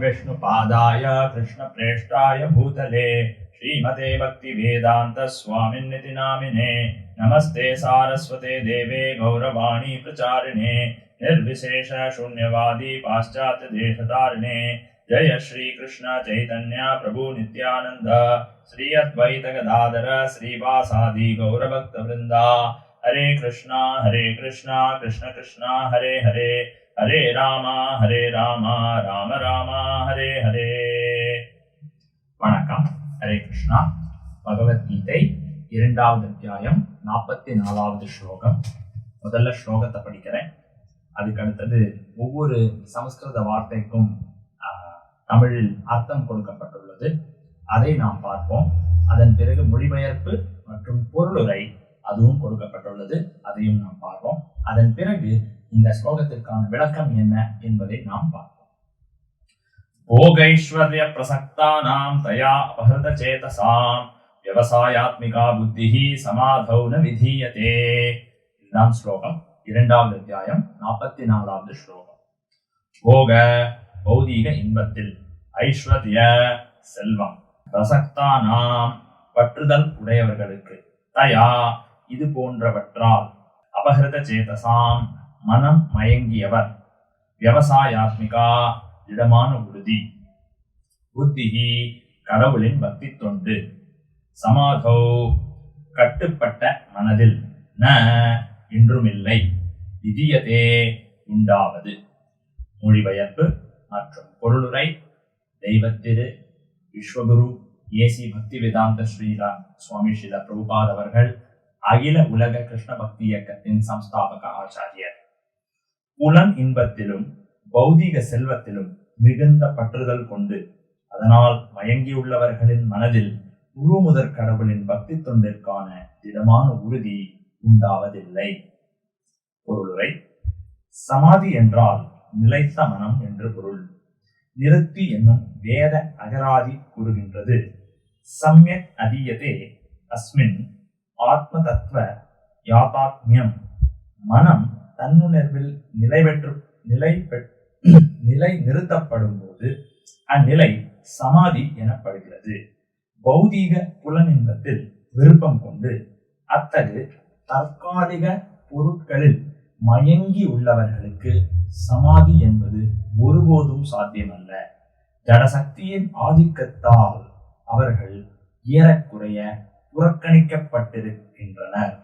विष्णुपादाय कृष्णप्रेष्ठाय भूतले श्रीमते भक्तिवेदान्त स्वामिन्निति नामिने नमस्ते सारस्वते देवे गौरवाणी प्रचारिणे निर्विशेष शून्यवादी पाश्चात्य देशतारिणे जय श्री कृष्ण चैतन्य प्रभु नित्यानंद श्री अद्वैत गदाधर श्रीवासादि गौरभक्त वृंदा हरे कृष्णा कृष्ण कृष्ण हरे हरे हरे राम राम राम हरे हरे. வணக்கம். ஹரே கிருஷ்ணா. பகவத்கீதை 2வது அத்தியாயம் 44வது ஸ்லோகம். முதல்ல ஸ்லோகத்தை படிக்கிறேன். அதுக்கு அடுத்தது ஒவ்வொரு சமஸ்கிருத வார்த்தைக்கும் தமிழில் அர்த்தம் கொடுக்கப்பட்டுள்ளது. அதை நாம் பார்ப்போம். அதன் பிறகு மொழிபெயர்ப்பு மற்றும் பொருளுரை அதுவும் கொடுக்கப்பட்டுள்ளது. அதையும் நாம் பார்ப்போம். அதன் பிறகு இந்த ஸ்லோகத்திற்கான விளக்கம் என்ன என்பதை நாம் பார்ப்போம். போகைஸ்வர்ய பிரசக்தானாம் தயா அபஹ்ருத சேதசாம் விவசாயாத்மிகா புத்திஹி சமாதௌ ந விதீயதே. இதுதான் ஸ்லோகம். 2வது அத்தியாயம் 44வது ஸ்லோகம். போக பௌதீக இன்பத்தில், ஐஸ்வர்ய செல்வம், பிரசக்தானாம் பற்றுதல் உடையவர்களுக்கு, தயா இது போன்றவற்றால், அபஹ்ருத சேதசாம் மனம் மயங்கியவர், விவசாயாத்மிகா திடமான உறுதி, புத்திஹி கடவுளின் பக்தி தொண்டு, சமாதோ கட்டுப்பட்ட மனதில், ந இன்றுமில்லை, விதியதே உண்டாவது. மொழிபெயர்ப்பு மற்றும் பொருளுரை தெய்வத்திரு விஸ்வகுரு ஏசி பக்தி வேதாந்த ஸ்ரீலா சுவாமி ஸ்ரீல பிரபுபாத் அவர்கள், அகில உலக கிருஷ்ண பக்தி இயக்கத்தின் சம்ஸ்தாபக ஆச்சாரியர். புலன் இன்பத்திலும் பௌதீக செல்வத்திலும் மிகுந்த பற்றுதல் கொண்டு அதனால் மயங்கியுள்ளவர்களின் மனதில் குரு முதற் கடவுளின் பக்தி தொண்டிற்கான திடமான உறுதி உண்டாவதில்லை. பொருளுரை. சமாதி என்றால் நிலைத்த மனம் என்று பொருள். நிறுத்தி என்னும் வேத அகராதி கூறுகின்றது, சம்யக் அதீயதே அஸ்மின் ஆத்ம தத்துவ யாதாத்மியம். மனம் தன்னுணர்வில் நிலை நிறுத்தப்படும் போது அந்நிலை சமாதி எனப்படுகிறது. பௌதீக புலனின்பத்தில் விருப்பம் கொண்டு அத்தகு தற்காலிக பொருட்களில் மயங்கி உள்ளவர்களுக்கு சமாதி என்பது ஒருபோதும் சாத்தியமல்ல. ஜடசக்தியின் ஆதிக்கத்தால் அவர்கள் ஏறக்குறைய புறக்கணிக்கப்பட்டிருக்கின்றனர்.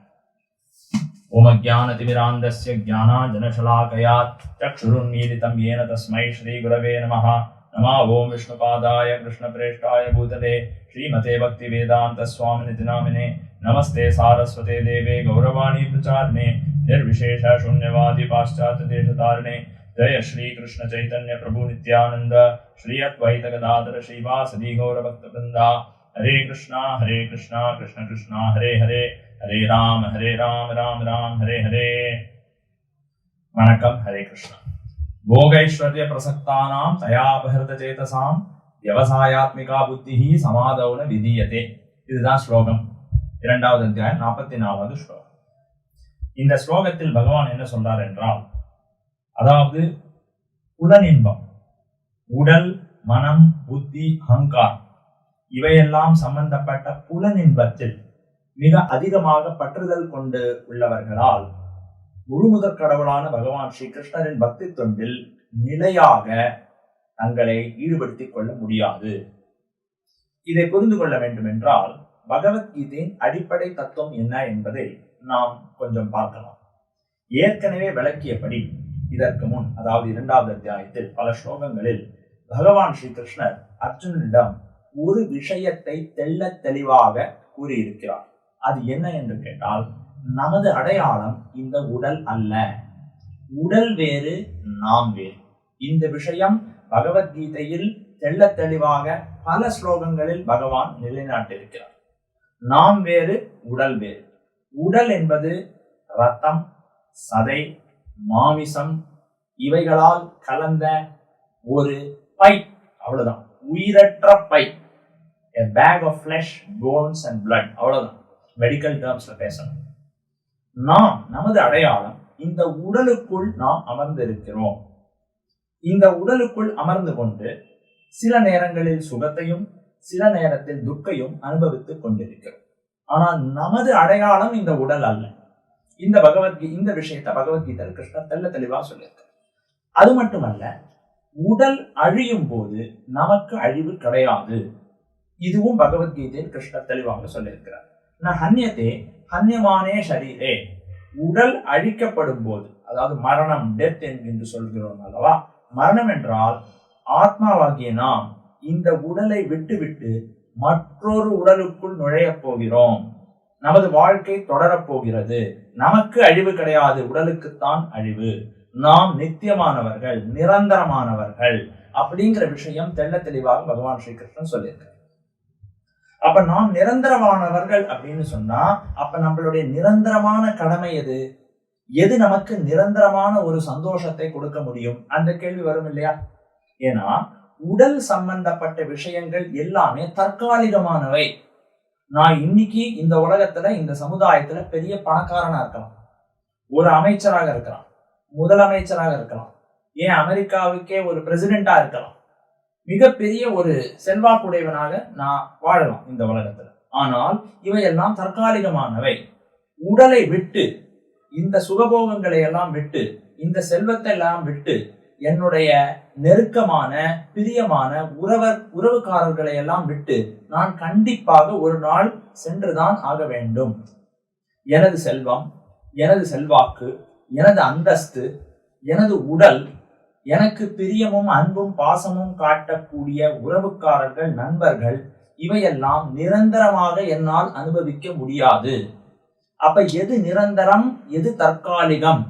ஓமஜ்ஞானதிமிராந்தஸ்ய ஞானாஞ்சனசலாகயாத் சக்ஷுருன்மீலிதம் ஏன தஸ்மை ஸ்ரீ குரவே நமः. नमः ओम विष्णुपादाय कृष्णप्रेष्ठाय भूतले श्रीमते भक्ति वेदांत स्वामिनिति नामिने नमस्ते सारस्वते देवे गौरवाणी प्रचारिणे निर्विशेष शून्यवादी पाश्चात्य देशतारिणे जय श्री कृष्ण चैतन्य प्रभु नित्यानंद श्री अद्वैत गदाधर श्रीवासदि गौरभक्त वृंदा हरे कृष्णा कृष्ण कृष्ण हरे हरे हरे राम राम हरे हरे. வணக்கம். ஹரே கிருஷ்ணா. போகைஸ்வர்ய பிரசக்தானாம் தயா அபஹ்ருத சேதசாம் விவசாயாத்மிகா புத்திஹி சமாதௌன விதீயதே. இதுதான் ஸ்லோகம். 2வது அத்தியாயம் 44வது ஸ்லோகம். இந்த ஸ்லோகத்தில் பகவான் என்ன சொல்றார் என்றால், அதாவது புலனின்பம், உடல், மனம், புத்தி, அகங்காரம் இவையெல்லாம் சம்பந்தப்பட்ட புலனின்பத்தில் மிக அதிகமாக பற்றுதல் கொண்டு உள்ளவர்களால் முழுமுதற் கடவுளான பகவான் ஸ்ரீ கிருஷ்ணரின் பக்தி தொண்டில் நிலையாக தங்களை ஈடுபடுத்திக் கொள்ள முடியாது. இதை புரிந்து கொள்ள வேண்டும் என்றால் பகவத்கீதையின் அடிப்படை தத்துவம் என்ன என்பதை நாம் கொஞ்சம் பார்க்கலாம். ஏற்கனவே விளக்கியபடி இதற்கு முன், அதாவது 2வது அத்தியாயத்தில் பல ஸ்லோகங்களில் பகவான் ஸ்ரீ கிருஷ்ணர் அர்ஜுனனிடம் ஒரு விஷயத்தை தெள்ள தெளிவாக கூறியிருக்கிறார். அது என்ன என்று கேட்டால், நமது அடையாளம் இந்த உடல் அல்ல, உடல் வேறு, நாம் வேறு. இந்த விஷயம் பகவத்கீதையில் தெள்ள தெளிவாக பல ஸ்லோகங்களில் பகவான் நிலைநாட்டியிருக்கிறார். நாம் வேறு, உடல் வேறு. உடல் என்பது ரத்தம், சதை, மாமிசம் இவைகளால் கலந்த ஒரு பை, அவ்வளவுதான். உயிரற்ற பை, a bag of flesh, bones and blood, அவ்வளவுதான். மெடிக்கல் டேர்ம்ஸ்ல பேசணும். நமது அடையாளம் இந்த உடலுக்குள் நாம் அமர்ந்திருக்கிறோம். இந்த உடலுக்குள் அமர்ந்து கொண்டு சில நேரங்களில் சுகத்தையும் சில நேரத்தில் துக்கையும் அனுபவித்துக் கொண்டிருக்கிறோம். ஆனால் நமது அடையாளம் இந்த உடல் அல்ல. இந்த விஷயத்தை பகவத்கீதையில் கிருஷ்ணர் தெல்ல தெளிவா சொல்லியிருக்கார். அது மட்டுமல்ல, உடல் அழியும் போது நமக்கு அழிவு கிடையாது. இதுவும் பகவத்கீதையில் கிருஷ்ணர் தெளிவாக சொல்லியிருக்கிறார். ஹன்யதே ஹன்யமானே ஷரீரே, உடல் அழிக்கப்படும் போது, அதாவது மரணம், டெத் என்று சொல்கிறோம் அல்லவா. மரணம் என்றால் ஆத்மாவாகிய நாம் இந்த உடலை விட்டுவிட்டு மற்றொரு உடலுக்குள் நுழையப் போகிறோம். நமது வாழ்க்கை தொடரப் போகிறது. நமக்கு அழிவு கிடையாது, உடலுக்குத்தான் அழிவு. நாம் நித்தியமானவர்கள், நிரந்தரமானவர்கள் அப்படிங்கிற விஷயம் தெள்ள தெளிவாக பகவான் ஸ்ரீகிருஷ்ணன் சொல்லியிருக்கார். அப்ப நாம் நிரந்தரமானவர்கள் அப்படின்னு சொன்னா, அப்ப நம்மளுடைய நிரந்தரமான கடமை எது? எது நமக்கு நிரந்தரமான ஒரு சந்தோஷத்தை கொடுக்க முடியும்? அந்த கேள்வி வரும் இல்லையா? ஏன்னா உடல் சம்பந்தப்பட்ட விஷயங்கள் எல்லாமே தற்காலிகமானவை. நான் இன்னைக்கு இந்த உலகத்துல, இந்த சமுதாயத்துல பெரிய பணக்காரனா இருக்கலாம், ஒரு அமைச்சராக இருக்கலாம், முதலமைச்சராக இருக்கலாம், ஏன் அமெரிக்காவுக்கே ஒரு பிரசிடென்டா இருக்கலாம், மிகப்பெரிய ஒரு செல்வாக்குடையவனாக நான் வாழலாம் இந்த உலகத்துல. ஆனால் இவையெல்லாம் தற்காலிகமானவை. உடலை விட்டு, இந்த சுகபோகங்களை எல்லாம் விட்டு, இந்த செல்வத்தை எல்லாம் விட்டு, என்னுடைய நெருக்கமான பிரியமான உறவுக்காரர்களை எல்லாம் விட்டு நான் கண்டிப்பாக ஒரு நாள் சென்றுதான் ஆக வேண்டும். எனது செல்வம், எனது செல்வாக்கு, எனது அந்தஸ்து, எனது உடல், எனக்கு பிரியமும் அன்பும் பாசமும் காட்டக்கூடிய உறவுக்காரர்கள், நண்பர்கள், இவையெல்லாம் நிரந்தரமாக என்னால் அனுபவிக்க முடியாது. அப்ப எது நிரந்தரம், எது தற்காலிகம்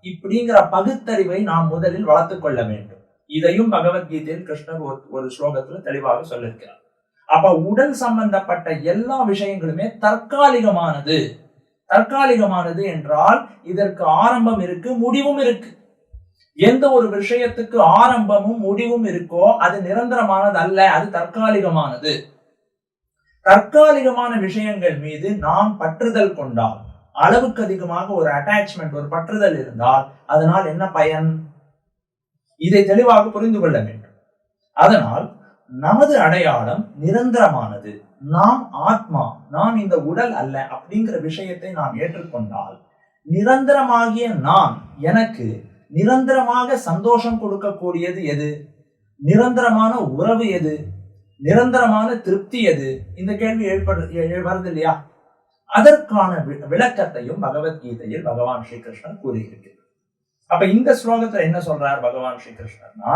இப்படிங்கிற பகுத்தறிவை நாம் முதலில் வளர்த்து கொள்ள வேண்டும். இதையும் பகவத்கீதையில் கிருஷ்ணர் ஒரு ஸ்லோகத்துல தெளிவாக சொல்லியிருக்கிறார். அப்ப உடல் சம்பந்தப்பட்ட எல்லா விஷயங்களுமே தற்காலிகமானது. தற்காலிகமானது என்றால் இதற்கு ஆரம்பம் இருக்கு, முடிவும் இருக்கு. எந்த ஒரு விஷயத்துக்கு ஆரம்பமும் முடிவும் இருக்கோ அது நிரந்தரமானது அல்ல, அது தற்காலிகமானது. தற்காலிகமான விஷயங்கள் மீது நாம் பற்றுதல் கொண்டால், அளவுக்கு அதிகமாக ஒரு அட்டாச்மெண்ட், ஒரு பற்றுதல் இருந்தால் அதனால் என்ன பயன்? இதை தெளிவாக புரிந்து கொள்ள வேண்டும். அதனால் நமது அடையாளம் நிரந்தரமானது. நாம் ஆத்மா, நாம் இந்த உடல் அல்ல அப்படிங்கிற விஷயத்தை நாம் ஏற்றுக்கொண்டால், நிரந்தரமாகிய நான், எனக்கு நிரந்தரமாக சந்தோஷம் கொடுக்கக்கூடியது எது? நிரந்தரமான உறவு எது? நிரந்தரமான திருப்தி எது? இந்த கேள்வி வருது இல்லையா? அதற்கான விளக்கத்தையும் பகவத்கீதையில் பகவான் ஸ்ரீகிருஷ்ணன் கூறியிருக்கிறார். அப்ப இந்த ஸ்லோகத்துல என்ன சொல்றார் பகவான் ஸ்ரீகிருஷ்ணன்னா,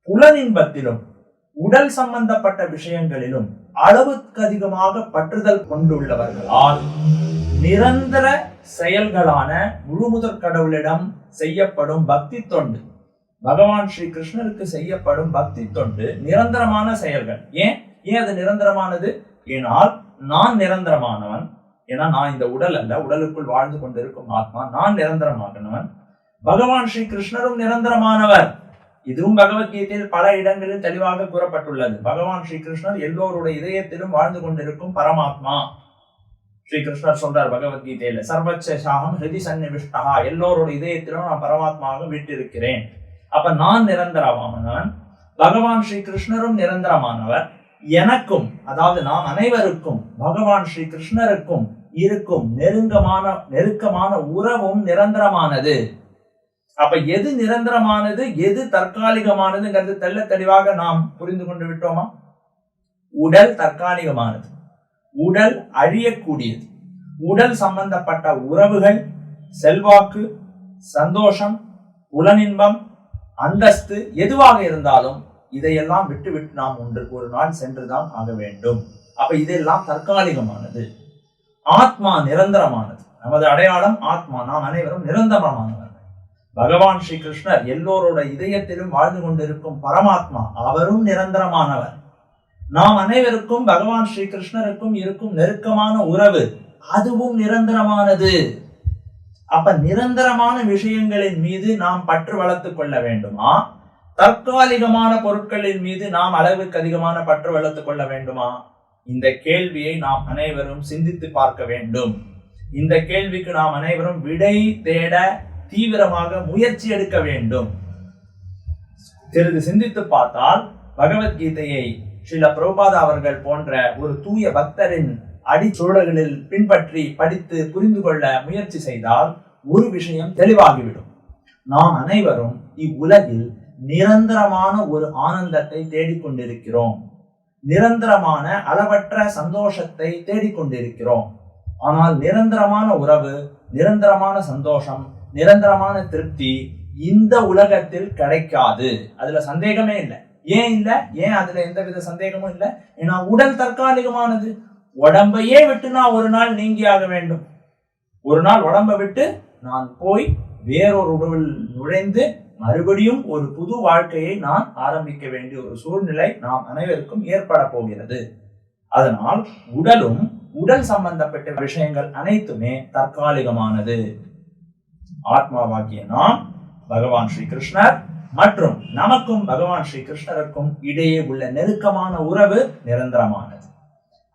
புலனின்பத்திலும் உடல் சம்பந்தப்பட்ட விஷயங்களிலும் அளவுக்கு அதிகமாக பற்றுதல் கொண்டுள்ளவர்களால் நிரந்தர செயல்களான முழுமுதற் கடவுளிடம் செய்யப்படும் பக்தி தொண்டு, பகவான் ஸ்ரீ கிருஷ்ணருக்கு செய்யப்படும் பக்தி தொண்டு நிரந்தரமான செயல்கள். ஏன் அது நிரந்தரமானது? ஏனால் நான் நிரந்தரமானவன். ஏன்னா நான் இந்த உடல் அல்ல, உடலுக்குள் வாழ்ந்து கொண்டிருக்கும் ஆத்மா. நான் நிரந்தரமானவன். பகவான் ஸ்ரீ கிருஷ்ணரும் நிரந்தரமானவர். இதுவும் பகவத்கீதையில் பல இடங்களில் தெளிவாக கூறப்பட்டுள்ளது. பகவான் ஸ்ரீ கிருஷ்ணர் எல்லோருடைய இதயத்திலும் வாழ்ந்து கொண்டிருக்கும் பரமாத்மா. ஸ்ரீ கிருஷ்ணர் சொல்றார் பகவத்கீதையில, சர்வச்சாகம் ஹிருதி சன்னிவிஷ்டா, எல்லோருடைய இதயத்திலும் நான் பரமாத்மாவாக வீட்டிருக்கிறேன். அப்ப நான் நிரந்தரமானவன், பகவான் ஸ்ரீ கிருஷ்ணரும் நிரந்தரமானவர். எனக்கும், அதாவது நாம் அனைவருக்கும் பகவான் ஸ்ரீ கிருஷ்ணருக்கும் இருக்கும் நெருக்கமான உறவும் நிரந்தரமானது. அப்ப எது நிரந்தரமானது, எது தற்காலிகமானதுங்கிறது தெள்ள தெளிவாக நாம் புரிந்து கொண்டு விட்டோமா? உடல் தற்காலிகமானது, உடல் அழியக்கூடியது. உடல் சம்பந்தப்பட்ட உறவுகள், செல்வாக்கு, சந்தோஷம், புலனின்பம், அந்தஸ்து எதுவாக இருந்தாலும் இதையெல்லாம் விட்டு நாம் ஒரு நாள் சென்றுதான் ஆக வேண்டும். அப்ப இதெல்லாம் தற்காலிகமானது. ஆத்மா நிரந்தரமானது. நமது அடையாளம் ஆத்மா. நாம் அனைவரும் நிரந்தரமானவர்கள். பகவான் ஸ்ரீ கிருஷ்ணர் எல்லோரோட இதயத்திலும் வாழ்ந்து கொண்டிருக்கும் பரமாத்மா, அவரும் நிரந்தரமானவர். நாம் அனைவருக்கும் பகவான் ஸ்ரீ கிருஷ்ணருக்கும் இருக்கும் நெருக்கமான உறவு, அதுவும் நிரந்தரமானது. அப்ப நிரந்தரமான விஷயங்களின் மீது நாம் பற்று வளர்த்துக் கொள்ள வேண்டுமா? தற்காலிகமான பொருட்களின் மீது நாம் அளவுக்கு அதிகமான பற்று வளர்த்துக் கொள்ள வேண்டுமா? இந்த கேள்வியை நாம் அனைவரும் சிந்தித்து பார்க்க வேண்டும். இந்த கேள்விக்கு நாம் அனைவரும் விடை தேட தீவிரமாக முயற்சி எடுக்க வேண்டும். சிறிது சிந்தித்து பார்த்தால் பகவத்கீதையை ஸ்ரீல பிரபுபாதா அவர்கள் போன்ற ஒரு தூய பக்தரின் அடிச்சூழல்களில் பின்பற்றி படித்து புரிந்து கொள்ள முயற்சி செய்தால் ஒரு விஷயம் தெளிவாகிவிடும். நாம் அனைவரும் இவ்வுலகில் நிரந்தரமான ஒரு ஆனந்தத்தை தேடிக்கொண்டிருக்கிறோம், நிரந்தரமான அளவற்ற சந்தோஷத்தை தேடிக்கொண்டிருக்கிறோம். ஆனால் நிரந்தரமான உறவு, நிரந்தரமான சந்தோஷம், நிரந்தரமான திருப்தி இந்த உலகத்தில் கிடைக்காது. அதுல சந்தேகமே இல்லை. ஏன் இல்லை? ஏன் அதுல எந்தவித சந்தேகமும் இல்லை? ஏன்னா உடல் தற்காலிகமானது. உடம்பையே விட்டு நான் ஒரு நாள் நீங்கியாக வேண்டும். ஒரு நாள் உடம்பை விட்டு நான் போய் வேறொரு உடலில் நுழைந்து மறுபடியும் ஒரு புது வாழ்க்கையை நான் ஆரம்பிக்க வேண்டிய ஒரு சூழ்நிலை நாம் அனைவருக்கும் ஏற்பட போகிறது. அதனால் உடலும் உடல் சம்பந்தப்பட்ட விஷயங்கள் அனைத்துமே தற்காலிகமானது. ஆத்மாவாகிய நாம், பகவான் ஸ்ரீ கிருஷ்ணர் மற்றும் நமக்கும் பகவான் ஸ்ரீ கிருஷ்ணருக்கும் இடையே உள்ள நெருக்கமான உறவு நிரந்தரமானது.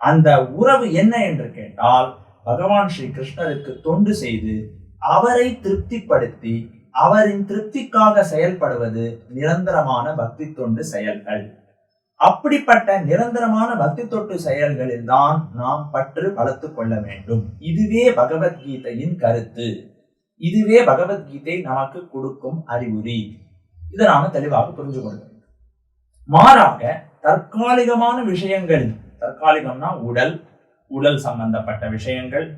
அந்த உறவு என்ன என்று கேட்டால், பகவான் ஸ்ரீ கிருஷ்ணருக்கு தொண்டு செய்து அவரை திருப்திப்படுத்தி அவரின் திருப்திக்காக செயல்படுவது நிரந்தரமான பக்தி தொண்டு செயல்கள். அப்படிப்பட்ட நிரந்தரமான பக்தி தொண்டு செயல்களில் தான் நாம் பற்று வளர்த்து கொள்ள வேண்டும். இதுவே பகவத்கீதையின் கருத்து. இதுவே பகவத்கீதை நமக்கு கொடுக்கும் அறிவுரை. இதை நாம தெளிவாக புரிஞ்சு கொள்ள வேண்டும். மாறாக தற்காலிகமான விஷயங்கள், தற்காலிகம்னா உடல், உடல் சம்பந்தப்பட்ட விஷயங்கள்,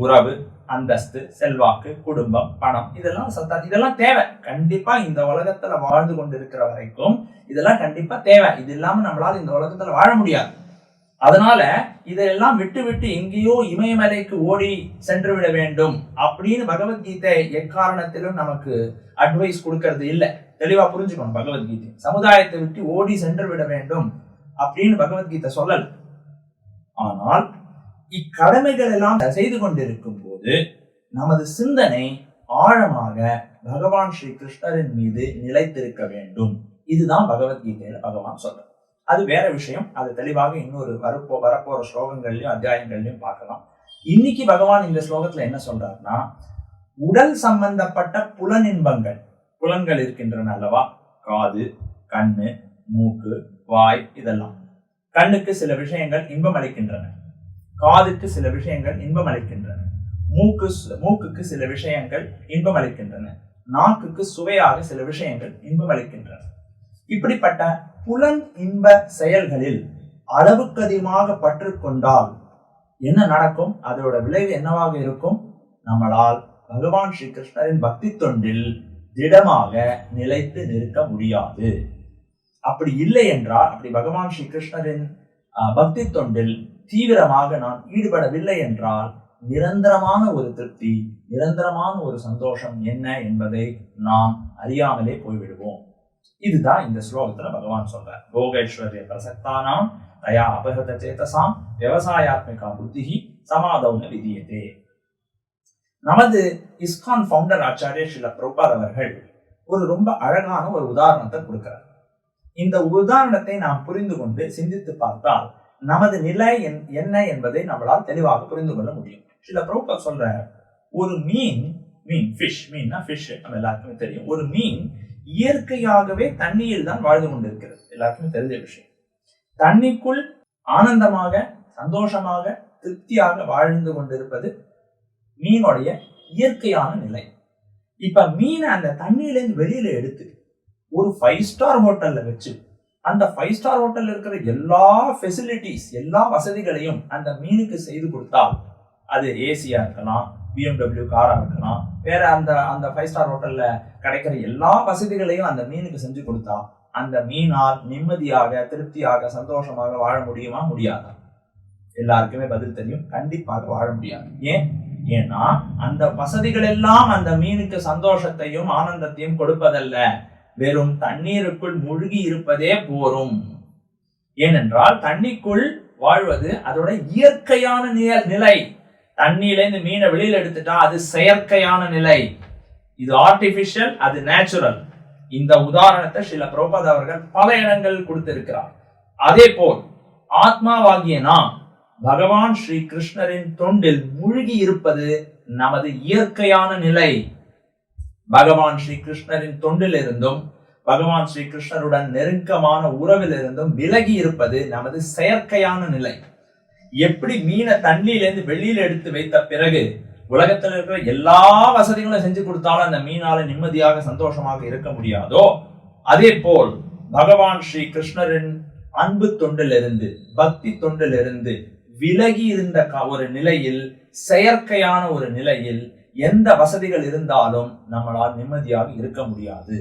உறவு, அந்தஸ்து, செல்வாக்கு, குடும்பம், பணம், இதெல்லாம் தேவை. கண்டிப்பா இந்த உலகத்துல வாழ்ந்து கொண்டிருக்கிற வரைக்கும் இதெல்லாம் கண்டிப்பா தேவை. இது இல்லாம நம்மளால இந்த உலகத்துல வாழ முடியாது. அதனால இதெல்லாம் விட்டு விட்டு எங்கேயோ இமயமலைக்கு ஓடி சென்று விட வேண்டும் அப்படின்னு பகவத்கீதை எக்காரணத்திலும் நமக்கு அட்வைஸ் கொடுக்கறது இல்லை. தெளிவா புரிஞ்சுக்கணும். பகவத்கீதை சமுதாயத்தை விட்டு ஓடி சென்று விட வேண்டும் அப்படின்னு பகவத்கீதை சொல்லல. ஆனால் இக்கடமைகள் எல்லாம் செய்து கொண்டிருக்கும் போது நமது சிந்தனை ஆழமாக பகவான் ஸ்ரீ கிருஷ்ணரின் மீது நிலைத்திருக்க வேண்டும். இதுதான் பகவத்கீதையில பகவான் சொல்ற. அது வேற விஷயம். அது தெளிவாக இன்னொரு வரப்போற ஸ்லோகங்கள்லயும் அத்தியாயங்கள்லயும் பார்க்கலாம். இன்னைக்கு பகவான் இந்த ஸ்லோகத்துல என்ன சொல்றாருன்னா, உடல் சம்பந்தப்பட்ட புலனின்பங்கள், புலன்கள் இருக்கின்றன அல்லவா, காது, கண்ணு, மூக்கு, வாய், இதெல்லாம். கண்ணுக்கு சில விஷயங்கள் இன்பம் அளிக்கின்றன, காதுக்கு சில விஷயங்கள் இன்பம் அளிக்கின்றன, மூக்குக்கு சில விஷயங்கள் இன்பம் அளிக்கின்றன, நாக்குக்கு சுவையாக சில விஷயங்கள் இன்பம் அளிக்கின்றன. இப்படிப்பட்ட புலன் இன்ப செயல்களில் அளவுக்கு அதிகமாக பற்று கொண்டால் என்ன நடக்கும்? அதோட விளைவு என்னவாக இருக்கும்? நம்மளால் பகவான் ஸ்ரீ கிருஷ்ணரின் பக்தி தொண்டில் திடமாக நிலைத்து நிற்க முடியாது. அப்படி இல்லை என்றால், அப்படி பகவான் ஸ்ரீ கிருஷ்ணரின் பக்தி தொண்டில் தீவிரமாக நாம் ஈடுபடவில்லை என்றால் நிரந்தரமான ஒரு திருப்தி, நிரந்தரமான ஒரு சந்தோஷம் என்ன என்பதை நாம் அறியாமலே போய்விடுவோம். இதுதான் இந்த ஸ்லோகத்துல பகவான் சொல்றார். போகேஸ்வரிய பிரசக்தானாம் தயா அபஹத சேதசாம் விவசாயாத்மிகா புத்திஹி சமாதௌன விதியதே. நமது இஸ்கான் ஃபவுண்டர் ஆச்சாரிய ஸ்ரீல பிரபுபாத் அவர்கள் ஒரு ரொம்ப அழகான ஒரு உதாரணத்தை கொடுக்கிறார். இந்த உதாரணத்தை நாம் புரிந்து கொண்டு சிந்தித்து பார்த்தால் நமது நிலை என்ன என்பதை நம்மளால் தெளிவாக புரிந்து கொள்ள முடியும். ஸ்ரீல பிரபுபாத் சொல்ற, ஒரு மீன் ஃபிஷ், மீன்னா ஃபிஷ் நம்ம எல்லாருக்குமே தெரியும். ஒரு மீன் இயற்கையாகவே தண்ணியில் தான் வாழ்ந்து கொண்டிருக்கிறது. எல்லாருக்குமே தெரிஞ்ச விஷயம். தண்ணிக்குள் ஆனந்தமாக, சந்தோஷமாக, திருப்தியாக வாழ்ந்து கொண்டிருப்பது மீனுடைய இயற்கையான நிலை. இப்ப மீனை அந்த தண்ணியிலேருந்து வெளியில எடுத்து ஒரு 5 ஸ்டார் ஹோட்டல்ல வச்சு அந்த 5 ஸ்டார் ஹோட்டல்ல இருக்கிற எல்லா ஃபெசிலிட்டிஸ், எல்லா வசதிகளையும் அந்த மீனுக்கு செய்து கொடுத்தால், அது ஏசியா இருக்கலாம், BMW காரா இருக்கலாம், வேற அந்த 5 ஸ்டார் ஹோட்டல்ல கிடைக்கிற எல்லா வசதிகளையும் அந்த மீனுக்கு செஞ்சு கொடுத்தா அந்த மீனால் நிம்மதியாக, திருப்தியாக, சந்தோஷமாக வாழ முடியுமா? முடியாதா? எல்லாருக்குமே பதில் தெரியும், கண்டிப்பாக வாழ முடியாது. ஏன்னா அந்த வசதிகள் எல்லாம் அந்த மீனுக்கு சந்தோஷத்தையும் ஆனந்தத்தையும் கொடுப்பதல்ல, வெறும் தண்ணீருக்குள் மூழ்கி இருப்பதே போரும். ஏனென்றால் தண்ணிக்குள் வாழ்வது அதோட இயற்கையான நிலை. தண்ணியிலேருந்து மீனை வெளியில எடுத்துட்டா அது செயற்கையான நிலை. இது ஆர்டிபிஷியல், அது நேச்சுரல். இந்த உதாரணத்தை ஸ்ரீல பிரபுபாத் அவர்கள் பல இடங்கள் கொடுத்திருக்கிறார். அதே போல் ஆத்மாவாகிய நாம் பகவான் ஸ்ரீ கிருஷ்ணரின் தொண்டில் மூழ்கி இருப்பது நமது இயற்கையான நிலை. பகவான் ஸ்ரீ கிருஷ்ணரின் தொண்டில் இருந்தும் பகவான் ஸ்ரீ கிருஷ்ணருடன் நெருக்கமான உறவிலிருந்தும் விலகி இருப்பது நமது செயற்கையான நிலை. எப்படி மீனை தண்ணியிலிருந்து வெளியில எடுத்து வைத்த பிறகு உலகத்தில் இருக்கிற எல்லா வசதிகளும் செஞ்சு கொடுத்தாலும் அந்த மீனால நிம்மதியாக சந்தோஷமாக இருக்க முடியாதோ, அதே போல் பகவான் ஸ்ரீ கிருஷ்ணரின் அன்பு தொண்டிலிருந்து பக்தி தொண்டிலிருந்து விலகி இருந்த ஒரு நிலையில், செயற்கையான ஒரு நிலையில் எந்த வசதிகள் இருந்தாலும் நம்மளால் நிம்மதியாக இருக்க முடியாது.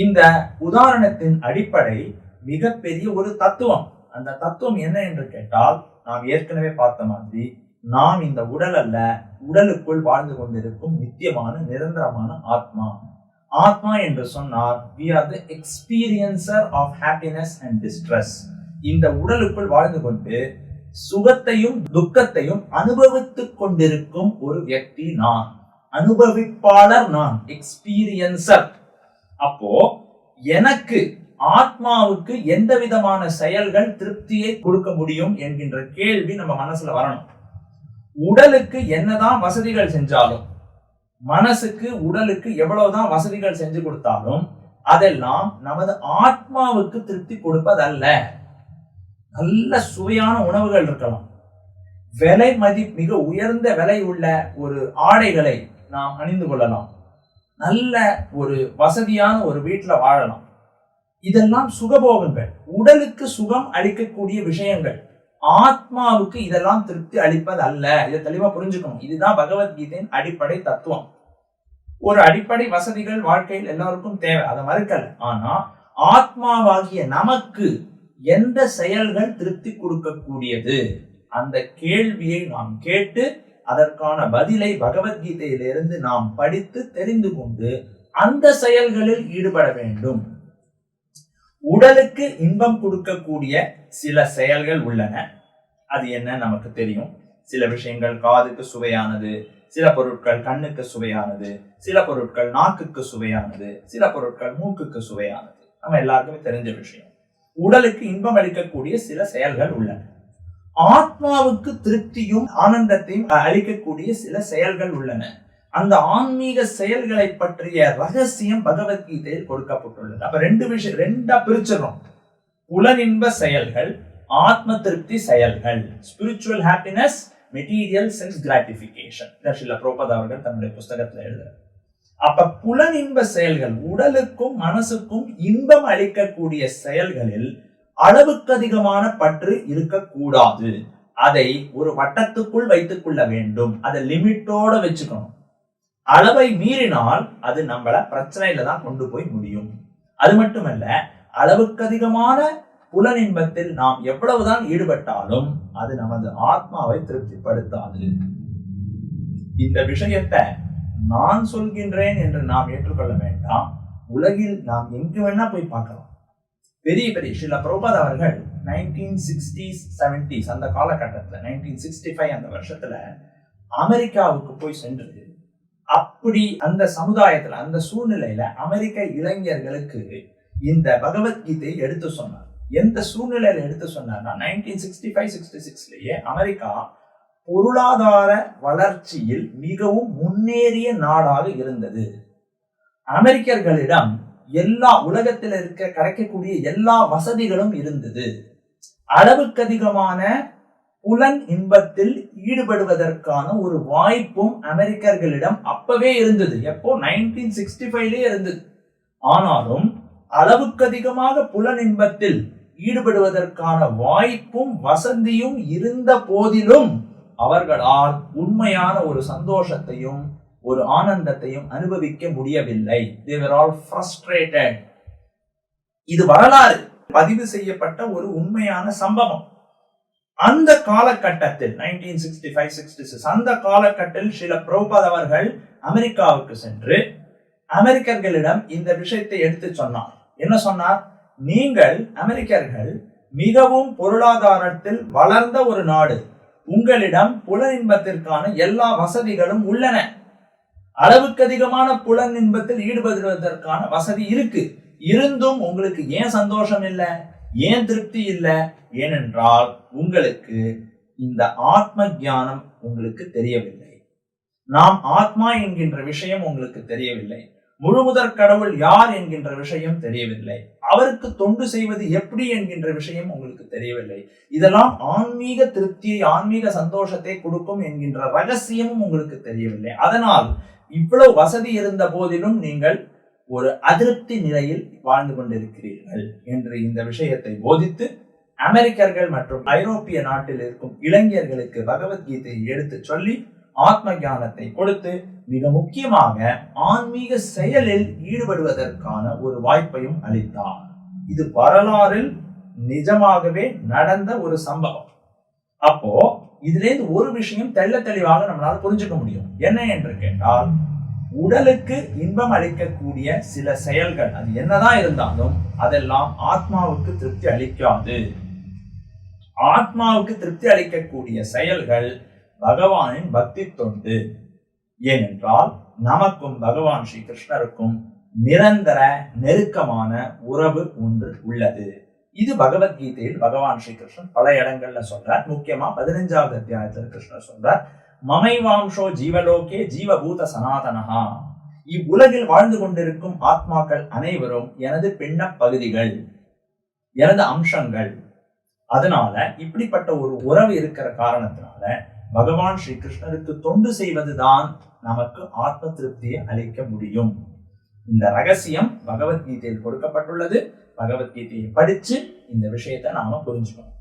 இந்த உதாரணத்தின் அடிப்படை மிகப்பெரிய ஒரு தத்துவம். அந்த தத்துவம் என்ன என்று கேட்டால், நாம் ஏற்கனவே பார்த்த மாதிரி நாம் இந்த உடல் அல்ல, உடலுக்குள் வாழ்ந்து கொண்டிருக்கும் நித்தியமான நிரந்தரமான ஆத்மா. ஆத்மா என்று சொன்னால் we are the experiencer of happiness and distress. இந்த உடலுக்குள் வாழ்ந்து கொண்டு சுகத்தையும் துக்கத்தையும் அனுபவித்துக் கொண்டிருக்கும் ஒரு வியக்தி நான், அனுபவிப்பாளர் நான், எக்ஸ்பீரியன்சர். அப்போ எனக்கு ஆத்மாவுக்கு எந்த விதமான செயல்கள் திருப்தியை கொடுக்க முடியும் என்கின்ற கேள்வி நம்ம மனசுல வரணும். உடலுக்கு என்னதான் வசதிகள் செஞ்சாலும், மனசுக்கு உடலுக்கு எவ்வளவுதான் வசதிகள் செஞ்சு கொடுத்தாலும் அதெல்லாம் நமது ஆத்மாவுக்கு திருப்தி கொடுப்பதல்ல. நல்ல சுவையான உணவுகள் இருக்கலாம், விலை மிக உயர்ந்த விலை உள்ள ஒரு ஆடைகளை நாம் அணிந்து கொள்ளலாம், நல்ல ஒரு வசதியான ஒரு வீட்டுல வாழலாம். இதெல்லாம் சுகபோகங்கள், உடலுக்கு சுகம் அளிக்கக்கூடிய விஷயங்கள். ஆத்மாவுக்கு இதெல்லாம் திருப்தி அளிப்பது அல்ல. இதை தெளிவா புரிஞ்சுக்கணும். இதுதான் பகவத்கீதையின் அடிப்படை தத்துவம். ஒரு அடிப்படை வசதிகள் வாழ்க்கையில் எல்லாருக்கும் தேவை, அதை மறுக்கல. ஆனா ஆத்மாவாகிய நமக்கு எந்த செயல்கள் திருப்தி கொடுக்கக்கூடியது, அந்த கேள்வியை நாம் கேட்டு அதற்கான பதிலை பகவத்கீதையிலிருந்து நாம் படித்து தெரிந்து கொண்டு அந்த செயல்களில் ஈடுபட வேண்டும். உடலுக்கு இன்பம் கொடுக்கக்கூடிய சில செயல்கள் உள்ளன. அது என்ன நமக்கு தெரியும். சில விஷயங்கள் காதுக்கு சுவையானது, சில பொருட்கள் கண்ணுக்கு சுவையானது, சில பொருட்கள் நாக்குக்கு சுவையானது, சில பொருட்கள் மூக்குக்கு சுவையானது. நம்ம எல்லாருக்குமே தெரிஞ்ச விஷயம். உடலுக்கு இன்பம் அளிக்கக்கூடிய சில செயல்கள் உள்ளன. ஆத்மாவுக்கு திருப்தியும் ஆனந்தத்தையும் அளிக்கக்கூடிய சில செயல்கள் உள்ளன. அந்த ஆன்மீக செயல்களை பற்றிய ரகசியம் பகவத்கீதையில் கொடுக்கப்பட்டுள்ளது. அப்ப ரெண்டா பிரிச்சிடறோம். புலனின்ப செயல்கள், ஆத்ம திருப்தி செயல்கள். Spiritual happiness, material sense gratification. Srila Prabhupad அவர்கள் தன்னுடைய புஸ்தகத்துல எழுதுறார். அப்ப புலனின்ப செயல்கள், உடலுக்கும் மனசுக்கும் இன்பம் அளிக்கக்கூடிய செயல்களில் அளவுக்கு அதிகமான பற்று இருக்கக்கூடாது. அதை ஒரு வட்டத்துக்குள் வைத்துக் கொள்ள வேண்டும். அதை லிமிட்டோட வச்சுக்கணும். அளவை மீறினால் அது நம்மள பிரச்சனையில தான் கொண்டு போய் முடியும். அது மட்டுமல்ல, அளவுக்கு அதிகமான புலனின்பத்தில் நாம் எவ்வளவுதான் ஈடுபட்டாலும் அது நமது ஆத்மாவை திருப்திப்படுத்தாது. இந்த விஷயத்தை நான் சொல்கின்றேன் என்று நாம் ஏற்றுக்கொள்ள வேண்டாம். உலகில் நாம் எங்கு வேணா போய் பார்க்கலாம். பெரிய பெரிய ஸ்ரீல பிரபுபாத் அவர்கள் 1960s 70s அந்த காலகட்டத்துல 1965 அந்த வருஷத்துல அமெரிக்காவுக்கு போய் சென்று அப்படி அந்த சமுதாயத்துல அந்த சூழ்நிலையில அமெரிக்க இளைஞர்களுக்கு இந்த பகவத்கீதையை எடுத்து சொன்னார். எந்த சூழ்நிலையில எடுத்து சொன்னார்னா 1965-66லயே அமெரிக்கா பொருளாதார வளர்ச்சியில் மிகவும் முன்னேறிய நாடாக இருந்தது. அமெரிக்கர்களிடம் எல்லா உலகத்தில் கிடைக்கக்கூடிய எல்லா வசதிகளும் இருந்தது. அளவுக்கு அதிகமான புலன் இன்பத்தில் ஈடுபடுவதற்கான ஒரு வாய்ப்பும் அமெரிக்கர்களிடம் அப்பவே இருந்தது. எப்போ 1965லயே இருந்தது. ஆனாலும் அளவுக்கு அதிகமாக புலன் இன்பத்தில் ஈடுபடுவதற்கான வாய்ப்பும் வசதியும் இருந்த போதிலும் அவர்களால் உண்மையான ஒரு சந்தோஷத்தையும் ஒரு ஆனந்தத்தையும் அனுபவிக்க முடியவில்லை. They were all frustrated. இது வரலாறு பதிவு செய்யப்பட்ட ஒரு உண்மையான சம்பவம். அந்த காலகட்டத்தில் 1965-66 அந்த காலகட்டத்தில் ஸ்ரீல பிரபுபாத் அவர்கள் அமெரிக்காவுக்கு சென்று அமெரிக்கர்களிடம் இந்த விஷயத்தை எடுத்து சொன்னார். என்ன சொன்னார்? நீங்கள் அமெரிக்கர்கள் மிகவும் பொருளாதாரத்தில் வளர்ந்த ஒரு நாடு. உங்களிடம் புலன் இன்பத்திற்கான எல்லா வசதிகளும் உள்ளன. அளவுக்கு அதிகமான புலன் இன்பத்தில் ஈடுபடுவதற்கான வசதி இருக்கு. இருந்தும் உங்களுக்கு ஏன் சந்தோஷம் இல்லை, ஏன் திருப்தி இல்லை? ஏனென்றால் உங்களுக்கு இந்த ஆத்ம ஞானம் உங்களுக்கு தெரியவில்லை. நாம் ஆத்மா என்கின்ற விஷயம் உங்களுக்கு தெரியவில்லை. முழுமுதற் கடவுள் யார் என்கின்ற விஷயம் தெரியவில்லை. அவருக்கு தொண்டு செய்வது எப்படி என்கின்ற விஷயம் உங்களுக்கு தெரியவில்லை. இதெல்லாம் ஆன்மீக திருப்தியை, ஆன்மீக சந்தோஷத்தை கொடுக்கும் என்கின்ற ரகசியமும் உங்களுக்கு தெரியவில்லை. அதனால் இவ்வளவு வசதி இருந்த போதிலும் நீங்கள் ஒரு அதிருப்தி நிலையில் வாழ்ந்து கொண்டிருக்கிறீர்கள் என்று இந்த விஷயத்தை போதித்து அமெரிக்கர்கள் மற்றும் ஐரோப்பிய நாட்டில் இருக்கும் இளைஞர்களுக்கு பகவத்கீதையை எடுத்து சொல்லி ஆத்ம ஞானத்தை கொடுத்து மிக முக்கியமாக ஆன்மீக செயலில் ஈடுபடுவதற்கான ஒரு வாய்ப்பையும் அளித்தார். இது வரலாறில் நிஜமாகவே நடந்த ஒரு சம்பவம். அப்போ இதுல இருந்து ஒரு விஷயம் தெள்ள தெளிவாக நம்மளால புரிஞ்சுக்க முடியும். என்ன என்று கேட்டால், உடலுக்கு இன்பம் அளிக்கக்கூடிய சில செயல்கள் அது என்னதான் இருந்தாலும் அதெல்லாம் ஆத்மாவுக்கு திருப்தி அளிக்காது. ஆத்மாவுக்கு திருப்தி அளிக்கக்கூடிய செயல்கள் பகவானின் பக்தி தொண்டு. ஏனென்றால் நமக்கும் பகவான் ஸ்ரீ கிருஷ்ணருக்கும் நிரந்தர நெருக்கமான உறவு ஒன்று உள்ளது. இது பகவத்கீதையில் பகவான் ஸ்ரீ கிருஷ்ணன் பல இடங்கள்ல சொல்றார். முக்கியமா 15வது அத்தியாயத்தில் கிருஷ்ணர் சொல்றார், மமைவாம்சோ ஜீவலோகே ஜீவபூத சனாதனஹா. இவ்வுலகில் வாழ்ந்து கொண்டிருக்கும் ஆத்மாக்கள் அனைவரும் எனது பின்ன பகுதிகள், எனது அம்சங்கள். அதனால இப்படிப்பட்ட ஒரு உறவு இருக்கிற காரணத்தினால பகவான் ஸ்ரீ கிருஷ்ணருக்கு தொண்டு செய்வதுதான் நமக்கு ஆத்ம திருப்தியை அளிக்க முடியும். இந்த ரகசியம் பகவத்கீதையில் கொடுக்கப்பட்டுள்ளது. பகவத்கீதையை படிச்சு இந்த விஷயத்தை நாம புரிஞ்சுக்கணும்.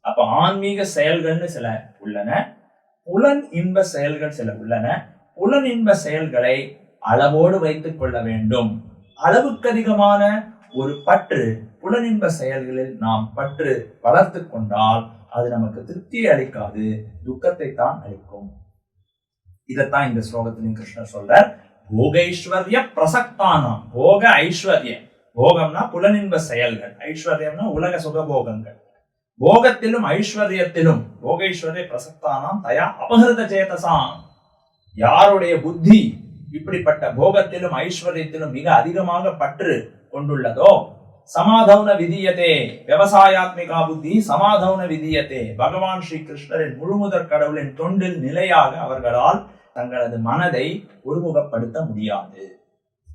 அப்ப ஆன்மீக செயல்கள்னு சில உள்ளன, புலன் இன்ப செயல்கள் சில உள்ளன. புலன் இன்ப செயல்களை அளவோடு வைத்துக் கொள்ள வேண்டும். அளவுக்கு அதிகமான ஒரு பற்று புலனின்ப செயல்களில் நாம் பற்று வளர்த்து கொண்டால் அது நமக்கு திருப்தியை அளிக்காது, துக்கத்தை தான் அளிக்கும். இதைத்தான் இந்த ஸ்லோகத்திலும் கிருஷ்ணர் சொல்றார். போகைஸ்வர்ய பிரசக்தானாம். போக ஐஸ்வர்யம், போகம்னா புலனின்ப செயல்கள், ஐஸ்வர்யம்னா உலக சுகபோகங்கள். போகத்திலும் ஐஸ்வர்யத்திலும் போகைஸ்வர்ய பிரசக்தானாம் தயா அபகிருத சேதசாம். யாருடைய புத்தி இப்படிப்பட்ட போகத்திலும் ஐஸ்வர்யத்திலும் மிக அதிகமாக பற்று கொண்டுள்ளதோ, சமாதௌன விதியதே, விவசாயாத்மிகா புத்தி சமாதௌன விதியதே. பகவான் ஸ்ரீ கிருஷ்ணரின் முழுமுதற் கடவுளின் தொண்டில் நிலையாக அவர்களால் தங்களது மனதை ஒருமுகப்படுத்த முடியாது.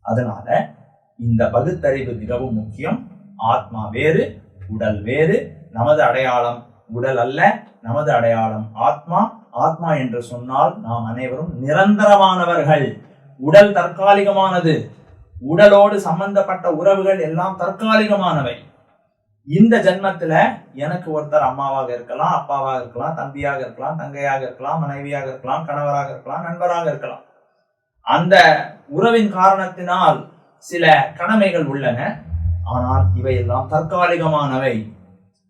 அதனால இந்த பகுத்தறிவு மிகவும் முக்கியம். ஆத்மா வேறு, உடல் வேறு. நமது அடையாளம் உடல் அல்ல, நமது அடையாளம் ஆத்மா. ஆத்மா என்று சொன்னால் நாம் அனைவரும் நிரந்தரமானவர்கள். உடல் தற்காலிகமானது. உடலோடு சம்பந்தப்பட்ட உறவுகள் எல்லாம் தற்காலிகமானவை. இந்த ஜென்மத்துல எனக்கு ஒருத்தர் அம்மாவாக இருக்கலாம், அப்பாவாக இருக்கலாம், தம்பியாக இருக்கலாம், தங்கையாக இருக்கலாம், மனைவியாக இருக்கலாம், கணவராக இருக்கலாம், நண்பராக இருக்கலாம். அந்த உறவின் காரணத்தினால் சில கடமைகள் உள்ளன. ஆனால் இவையெல்லாம் தற்காலிகமானவை.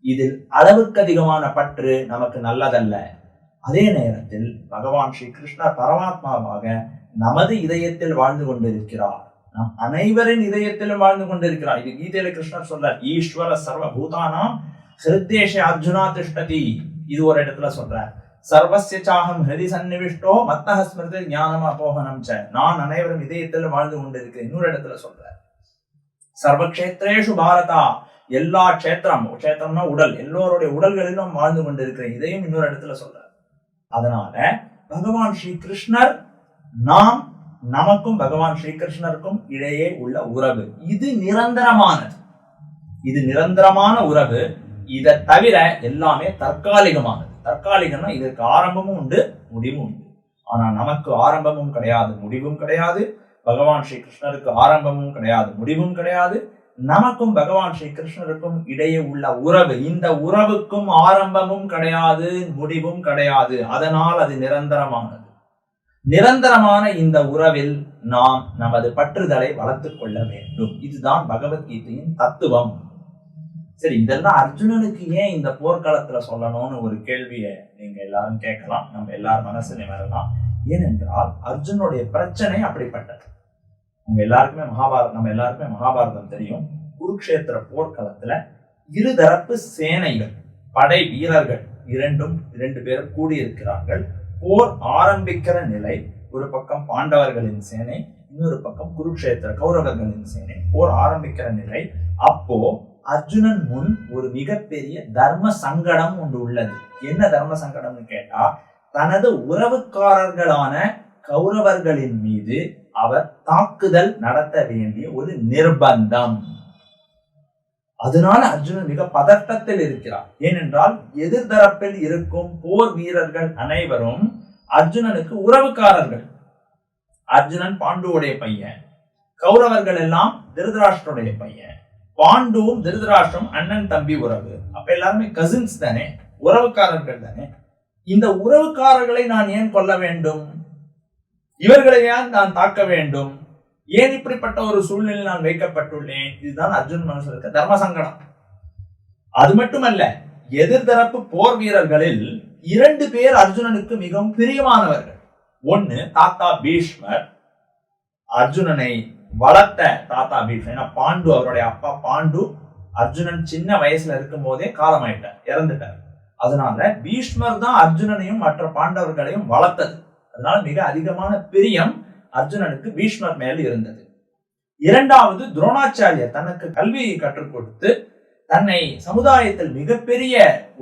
இதில் அளவுக்கு அதிகமான பற்று நமக்கு நல்லதல்ல. அதே நேரத்தில் பகவான் ஸ்ரீ கிருஷ்ணர் பரமாத்மாவாக நமது இதயத்தில் வாழ்ந்து கொண்டிருக்கிறார். நம் அனைவரின் இதயத்திலும் வாழ்ந்து கொண்டிருக்கிறார். இது கீதையில கிருஷ்ணர் சொல்றார், ஈஸ்வர சர்வ பூதானாம் ஹிருதேஷ அர்ஜுனா திஷ்டதி. இது ஒரு இடத்துல சொல்றார், சர்வஸ்ய சாகம் ஹிருதி சன்னிவிஷ்டோ மத்தஹ ஸ்மிருதி ஞானம் அபோகனம் ச. நான் அனைவரும் இதயத்திலும் வாழ்ந்து கொண்டிருக்கிறேன். இன்னொரு இடத்துல சொல்றார், சர்வக்ஷேத்ரேஷு பாரதா. எல்லா க்ஷேத்திரம்னா உடல், எல்லோருடைய உடல்களிலும் வாழ்ந்து கொண்டிருக்கிறேன். இதையும் இன்னொரு இடத்துல சொல்றார். அதனால பகவான் ஸ்ரீ கிருஷ்ணர், நாம் நமக்கும் பகவான் ஸ்ரீ கிருஷ்ணருக்கும் இடையே உள்ள உறவு இது நிரந்தரமானது. இது நிரந்தரமான உறவு. இதை தவிர எல்லாமே தற்காலிகமானது. தற்காலிகம்னா இதற்கு ஆரம்பமும் உண்டு, முடிவும் உண்டு. ஆனா நமக்கு ஆரம்பமும் கிடையாது, முடிவும் கிடையாது. பகவான் ஸ்ரீ கிருஷ்ணருக்கு ஆரம்பமும் கிடையாது, முடிவும் கிடையாது. நமக்கும் பகவான் ஸ்ரீ கிருஷ்ணருக்கும் இடையே உள்ள உறவு, இந்த உறவுக்கும் ஆரம்பமும் கிடையாது, முடிவும் கிடையாது. அதனால் அது நிரந்தரமானது. நிரந்தரமான இந்த உறவில் நாம் நமது பற்றுதலை வளர்த்துக் கொள்ள வேண்டும். இதுதான் பகவத்கீதையின் தத்துவம். சரி, இதெல்லாம் அர்ஜுனனுக்கு ஏன் இந்த போர்க்களத்துல சொல்லணும்னு ஒரு கேள்வியை நீங்க எல்லாரும் கேட்கலாம், நம்ம எல்லாரும் மனசுல வரலாம். ஏனென்றால் அர்ஜுனுடைய பிரச்சனை அப்படிப்பட்டது. நம்ம எல்லாருக்குமே மகாபாரதம் தெரியும். குருக்ஷேத்திர போர்க்களத்துல இருதரப்பு சேனைகள், படை வீரர்கள் இரண்டு பேர் கூடியிருக்கிறார்கள். போர் ஆரம்பிக்கிற நிலை. ஒரு பக்கம் பாண்டவர்களின் சேனை, இன்னொரு பக்கம் குருக்ஷேத்திர கௌரவர்களின் சேனை. போர் ஆரம்பிக்கிற நிலை. அப்போ அர்ஜுனன் முன் ஒரு மிகப்பெரிய தர்ம சங்கடம் ஒன்று உள்ளது. என்ன தர்ம சங்கடம்னு கேட்டா, தனது உறவுக்காரர்களான கௌரவர்களின் மீது அவர் தாக்குதல் நடத்த வேண்டிய ஒரு நிர்பந்தம். அதனால அர்ஜுனன் மிக பதட்டத்தில் இருக்கிறார். ஏனென்றால் எதிர்தரப்பில் இருக்கும் போர் வீரர்கள் அனைவரும் அர்ஜுனனுக்கு உறவுக்காரர்கள். அர்ஜுனன் பாண்டுவுடைய பையன், கௌரவர்கள் எல்லாம் திருதராஷ்டிரனுடைய பையன். பாண்டுவும் திருதராஷ்டிரம் அண்ணன் தம்பி உறவு. அப்ப எல்லாருமே கசின்ஸ் தானே, உறவுக்காரர்கள் தானே. இந்த உறவுக்காரர்களை நான் ஏன் கொல்ல வேண்டும்? இவர்களை ஏன் நான் தாக்க வேண்டும்? ஏன் இப்படிப்பட்ட ஒரு சூழ்நிலை நான் வைக்கப்பட்டுள்ளேன்? இதுதான் அர்ஜுன் மனசுல இருக்க தர்ம சங்கடம். அது மட்டுமல்ல, எதிர்தரப்பு போர் வீரர்களில் 2 பேர் அர்ஜுனனுக்கு மிகவும் பிரியமானவர்கள். ஒன்னு தாத்தா பீஷ்மர், அர்ஜுனனை வளர்த்த தாத்தா பீஷ்மர். ஏன்னா பாண்டு, அவருடைய அப்பா பாண்டு அர்ஜுனன் சின்ன வயசுல இருக்கும் போதே காலமாயிட்டார், இறந்துட்டார். அதனால பீஷ்மர் தான் அர்ஜுனனையும் மற்ற பாண்டவர்களையும் வளர்த்தது. அதனால மிக அதிகமான பிரியம் அர்ஜுனனுக்கு பீஷ்மர் மேல் இருந்தது. இரண்டாவது துரோணாச்சாரியர், தனக்கு கல்வியை கற்றுக் கொடுத்து தன்னை சமுதாயத்தில் மிகப்பெரிய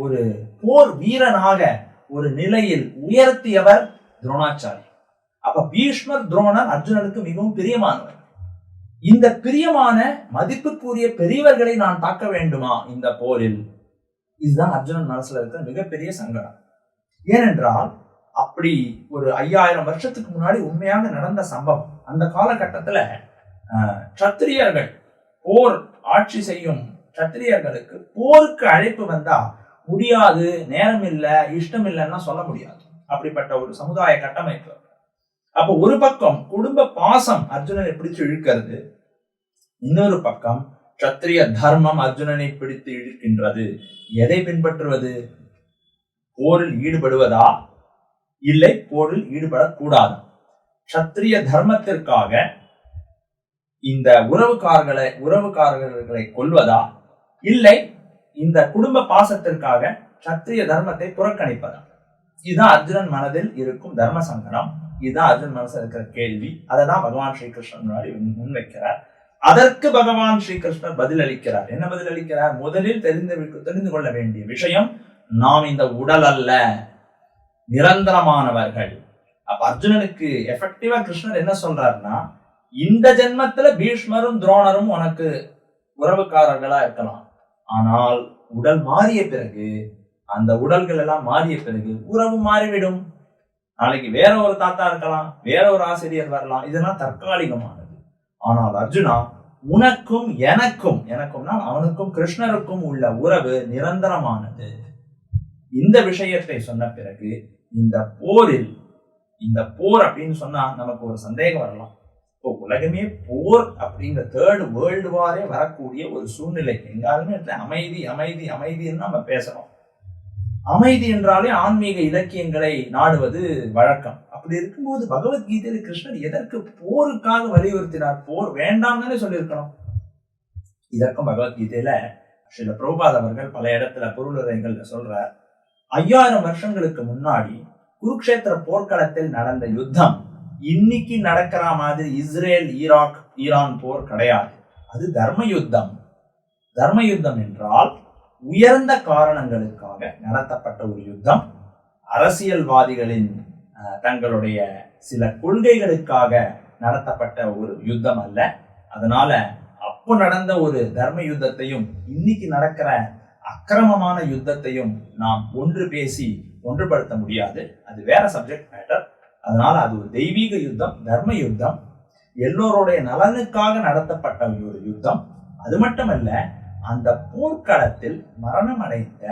ஒரு போர் வீரனாக ஒரு நிலையில் உயர்த்தியவர் துரோணாச்சாரியர். அப்ப பீஷ்மர், துரோணர் அர்ஜுனனுக்கு மிகவும் பிரியமானவர். இந்த பிரியமான மதிப்புக்குரிய பெரியவர்களை நான் தாக்க வேண்டுமா இந்த போரில்? இதுதான் அர்ஜுனன் மனசுல இருக்கிற மிகப்பெரிய சங்கடம். ஏனென்றால் அப்படி ஒரு 5000 வருஷத்துக்கு முன்னாடி உண்மையாக நடந்த சம்பவம். அந்த காலகட்டத்துல சத்திரியர்கள், போர் ஆட்சி செய்யும் சத்திரியர்களுக்கு போருக்கு அழைப்பு வந்தா முடியாது, நேரம் இல்ல, இஷ்டம் இல்லைன்னா சொல்ல முடியாது. அப்படிப்பட்ட ஒரு சமுதாய கட்டமைப்பு. அப்ப ஒரு பக்கம் குடும்ப பாசம் அர்ஜுனனை பிடிச்சு இழுக்கிறது, இன்னொரு பக்கம் சத்திரிய தர்மம் அர்ஜுனனை பிடித்து இழுக்கின்றது. எதை பின்பற்றுவது? போரில் ஈடுபடுவதா, இல்லை போரில் ஈடுபடக்கூடாது? சத்திரிய தர்மத்திற்காக இந்த உறவுக்காரர்களை கொல்வதா, இல்லை இந்த குடும்ப பாசத்திற்காக சத்திரிய தர்மத்தை புறக்கணிப்பதா? இதுதான் அர்ஜுனன் மனதில் இருக்கும் தர்ம சங்கடம். இதுதான் அர்ஜுன் மனசில் இருக்கிற கேள்வி. அதை தான் பகவான் ஸ்ரீகிருஷ்ணன் முன்னாடி முன்வைக்கிறார். அதற்கு பகவான் ஸ்ரீகிருஷ்ணர் பதில் அளிக்கிறார். என்ன பதில் அளிக்கிறார்? முதலில் தெரிந்து கொள்ள வேண்டிய விஷயம், நாம் இந்த உடல் அல்ல, நிரந்தரமானவர்கள். அப்ப அர்ஜுனனுக்கு எஃபெக்டிவா கிருஷ்ணர் என்ன சொல்றாருன்னா, இந்த ஜென்மத்துல பீஷ்மரும் துரோணரும் உனக்கு உறவுக்காரர்களா இருக்கலாம், ஆனால் உடல் மாறிய பிறகு, அந்த உடல்கள் எல்லாம் மாறிய பிறகு உறவு மாறிவிடும். நாளைக்கு வேற ஒரு தாத்தா இருக்கலாம், வேற ஒரு ஆசிரியர் வரலாம், இதெல்லாம் தற்காலிகமானது. ஆனால் அர்ஜுனா, உனக்கும் எனக்கும்னா அவனுக்கும் கிருஷ்ணருக்கும் உள்ள உறவு நிரந்தரமானது. இந்த விஷயத்தை சொன்ன பிறகு இந்த போர் அப்படின்னு சொன்னா நமக்கு ஒரு சந்தேகம் வரலாம். இப்போ உலகமே போர் அப்படிங்கிற 3rd வேர்ல்டு வாரே வரக்கூடிய ஒரு சூழ்நிலை. எங்காலுமே அமைதி அமைதி அமைதின்னு நம்ம பேசுறோம். அமைதி என்றாலே ஆன்மீக இலக்கியங்களை நாடுவது வழக்கம். அப்படி இருக்கும்போது பகவத்கீதையில கிருஷ்ணர் எதற்கு போருக்காக வலியுறுத்தினார்? போர் வேண்டாம் தானே சொல்லியிருக்கணும். இதற்கும் பகவத்கீதையில ஸ்ரீல பிரபுபாத் அவர்கள் பல இடத்துல பொருளுரைகள் சொல்றார். 5000 வருஷங்களுக்கு முன்னாடி குருக்ஷேத்திர போர்க்களத்தில் நடந்த யுத்தம் இன்னைக்கு நடக்கிற மாதிரி இஸ்ரேல் ஈரான் போர் கிடையாது. அது தர்ம யுத்தம். தர்ம யுத்தம் என்றால் உயர்ந்த காரணங்களுக்காக நடத்தப்பட்ட ஒரு யுத்தம். அரசியல்வாதிகளின் தங்களுடைய சில கொள்கைகளுக்காக நடத்தப்பட்ட ஒரு யுத்தம் அல்ல. அதனால அப்போ நடந்த ஒரு தர்ம யுத்தத்தையும் இன்னைக்கு நடக்கிற அக்கிரமமான யுத்தத்தையும் நாம் ஒன்று பேசி ஒன்றுபடுத்த முடியாது. அது வேற சப்ஜெக்ட் மேட்டர். அதனால அது ஒரு தெய்வீக யுத்தம், தர்ம யுத்தம், எல்லோருடைய நலனுக்காக நடத்தப்பட்ட ஒரு யுத்தம். அது மட்டுமல்ல, அந்த போர்க்களத்தில் மரணம் அடைந்த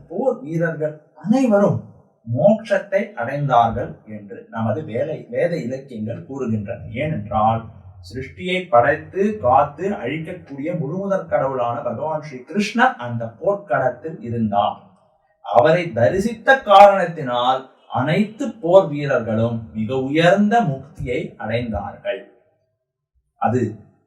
போர் வீரர்கள் அனைவரும் மோட்சத்தை அடைந்தார்கள் என்று நமது வேத இலக்கியங்கள் கூறுகின்றன. ஏனென்றால் சிருஷ்டியை படைத்து காத்து அழிக்கக்கூடிய முழுமுதற் கடவுளான பகவான் ஸ்ரீ கிருஷ்ணர் அந்த போர்க்களத்தில் இருந்தார். அவரை தரிசித்த காரணத்தினால் அனைத்து போர் வீரர்களும் மிக உயர்ந்த முக்தியை அடைந்தார்கள். அது